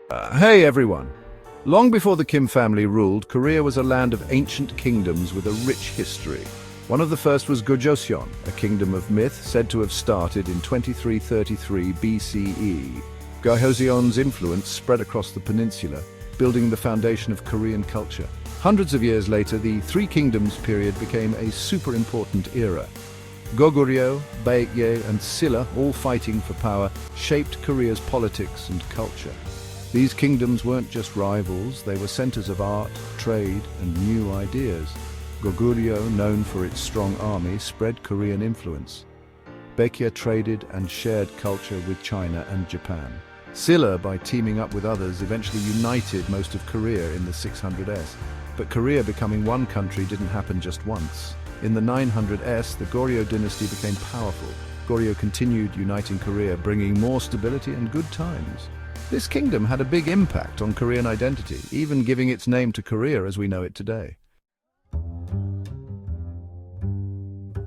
Hey everyone! Long before the Kim family ruled, Korea was a land of ancient kingdoms with a rich history. One of the first was Gojoseon, a kingdom of myth said to have started in 2333 BCE. Gojoseon's influence spread across the peninsula, building the foundation of Korean culture. Hundreds of years later, the Three Kingdoms period became a super important era. Goguryeo, Baekje, and Silla, all fighting for power, shaped Korea's politics and culture. These kingdoms weren't just rivals, they were centers of art, trade, and new ideas. Goguryeo, known for its strong army, spread Korean influence. Baekje traded and shared culture with China and Japan. Silla, by teaming up with others, eventually united most of Korea in the 600s. But Korea becoming one country didn't happen just once. In the 900s, the Goryeo dynasty became powerful. Goryeo continued uniting Korea, bringing more stability and good times. This kingdom had a big impact on Korean identity, even giving its name to Korea as we know it today.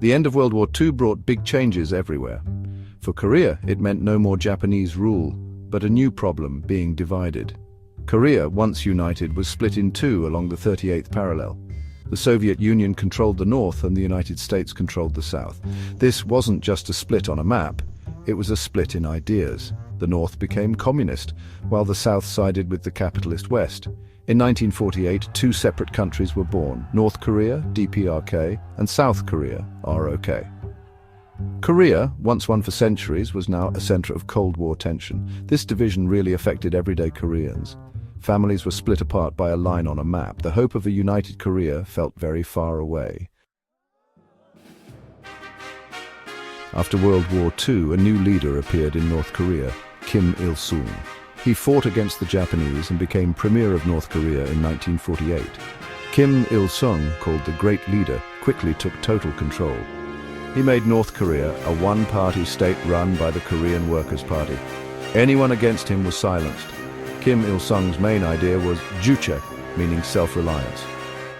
The end of World War II brought big changes everywhere. For Korea, it meant no more Japanese rule, but a new problem: being divided. Korea, once united, was split in two along the 38th parallel. The Soviet Union controlled the north and the United States controlled the south. This wasn't just a split on a map, it was a split in ideas. The North became communist, while the South sided with the capitalist West. In 1948, two separate countries were born: North Korea, DPRK, and South Korea, ROK. Korea, once one for centuries, was now a center of Cold War tension. This division really affected everyday Koreans. Families were split apart by a line on a map. The hope of a united Korea felt very far away. After World War II, a new leader appeared in North Korea, Kim Il-sung. He fought against the Japanese and became Premier of North Korea in 1948. Kim Il-sung, called the Great Leader, quickly took total control. He made North Korea a one-party state run by the Korean Workers' Party. Anyone against him was silenced. Kim Il-sung's main idea was juche, meaning self-reliance.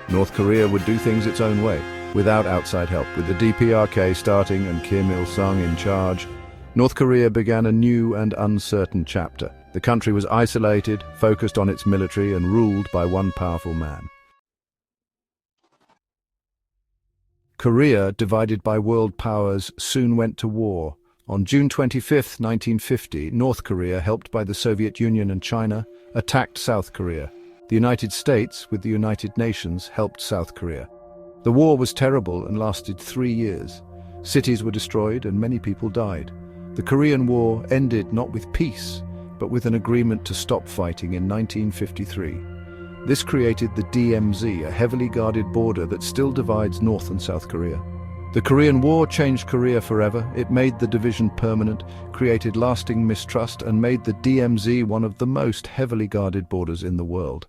North Korea would do things its own way, without outside help. With the DPRK starting and Kim Il-sung in charge, North Korea began a new and uncertain chapter. The country was isolated, focused on its military, and ruled by one powerful man. Korea, divided by world powers, soon went to war. On June 25, 1950, North Korea, helped by the Soviet Union and China, attacked South Korea. The United States, with the United Nations, helped South Korea. The war was terrible and lasted 3 years. Cities were destroyed and many people died. The Korean War ended not with peace, but with an agreement to stop fighting in 1953. This created the DMZ, a heavily guarded border that still divides North and South Korea. The Korean War changed Korea forever. It made the division permanent, created lasting mistrust, and made the DMZ one of the most heavily guarded borders in the world.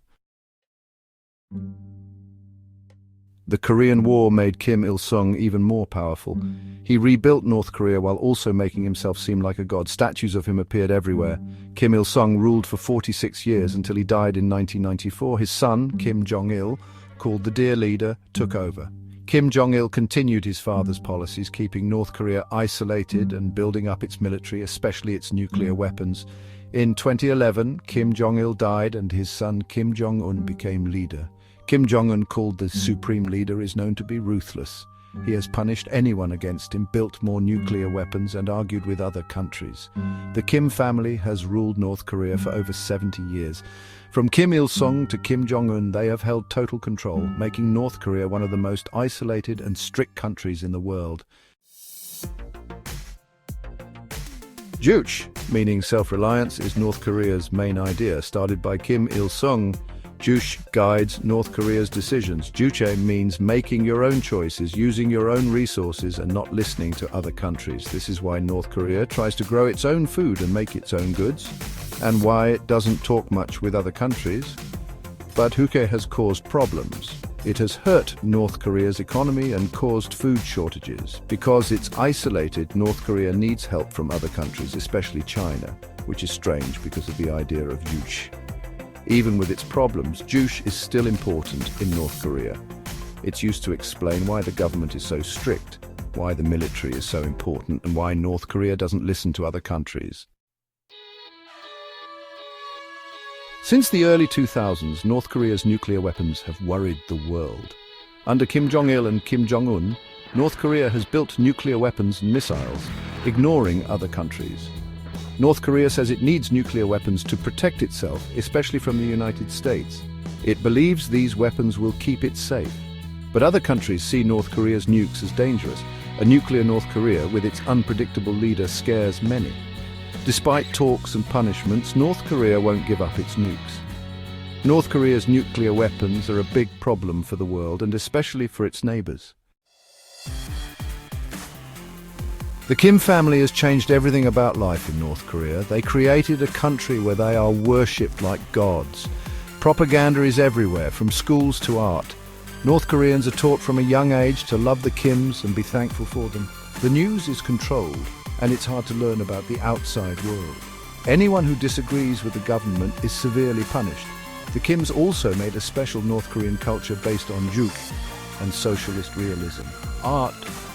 The Korean War made Kim Il-sung even more powerful. He rebuilt North Korea while also making himself seem like a god. Statues of him appeared everywhere. Kim Il-sung ruled for 46 years until he died in 1994. His son, Kim Jong-il, called the Dear Leader, took over. Kim Jong-il continued his father's policies, keeping North Korea isolated and building up its military, especially its nuclear weapons. In 2011, Kim Jong-il died and his son Kim Jong-un became leader. Kim Jong-un, called the Supreme Leader, is known to be ruthless. He has punished anyone against him, built more nuclear weapons, and argued with other countries. The Kim family has ruled North Korea for over 70 years. From Kim Il-sung to Kim Jong-un, they have held total control, making North Korea one of the most isolated and strict countries in the world. Juche, meaning self-reliance, is North Korea's main idea. Started by Kim Il-sung, Juche guides North Korea's decisions. Juche means making your own choices, using your own resources, and not listening to other countries. This is why North Korea tries to grow its own food and make its own goods, and why it doesn't talk much with other countries. But Juche has caused problems. It has hurt North Korea's economy and caused food shortages. Because it's isolated, North Korea needs help from other countries, especially China, which is strange because of the idea of juche. Even with its problems, juche is still important in North Korea. It's used to explain why the government is so strict, why the military is so important, and why North Korea doesn't listen to other countries. Since the early 2000s, North Korea's nuclear weapons have worried the world. Under Kim Jong-il and Kim Jong-un, North Korea has built nuclear weapons and missiles, ignoring other countries. North Korea says it needs nuclear weapons to protect itself, especially from the United States. It believes these weapons will keep it safe. But other countries see North Korea's nukes as dangerous. A nuclear North Korea with its unpredictable leader scares many. Despite talks and punishments, North Korea won't give up its nukes. North Korea's nuclear weapons are a big problem for the world, and especially for its neighbors. The Kim family has changed everything about life in North Korea. They created a country where they are worshipped like gods. Propaganda is everywhere, from schools to art. North Koreans are taught from a young age to love the Kims and be thankful for them. The news is controlled, and it's hard to learn about the outside world. Anyone who disagrees with the government is severely punished. The Kims also made a special North Korean culture based on juk and socialist realism. Art,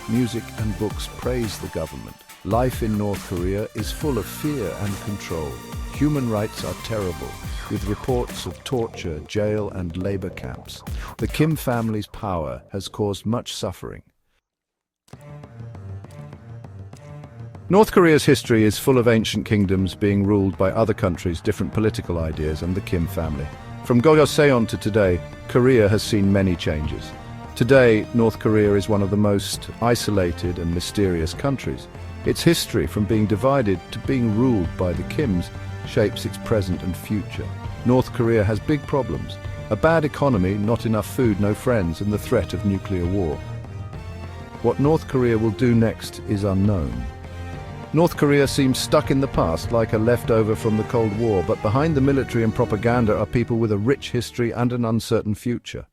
music and books praise the government. Life in North Korea is full of fear and control. Human rights are terrible, with reports of torture, jail and labor camps. The Kim family's power has caused much suffering. North Korea's history is full of ancient kingdoms being ruled by other countries, different political ideas, and the Kim family. From Gojoseon to today, Korea has seen many changes. Today, North Korea is one of the most isolated and mysterious countries. Its history, from being divided to being ruled by the Kims, shapes its present and future. North Korea has big problems: a bad economy, not enough food, no friends, and the threat of nuclear war. What North Korea will do next is unknown. North Korea seems stuck in the past, like a leftover from the Cold War, but behind the military and propaganda are people with a rich history and an uncertain future.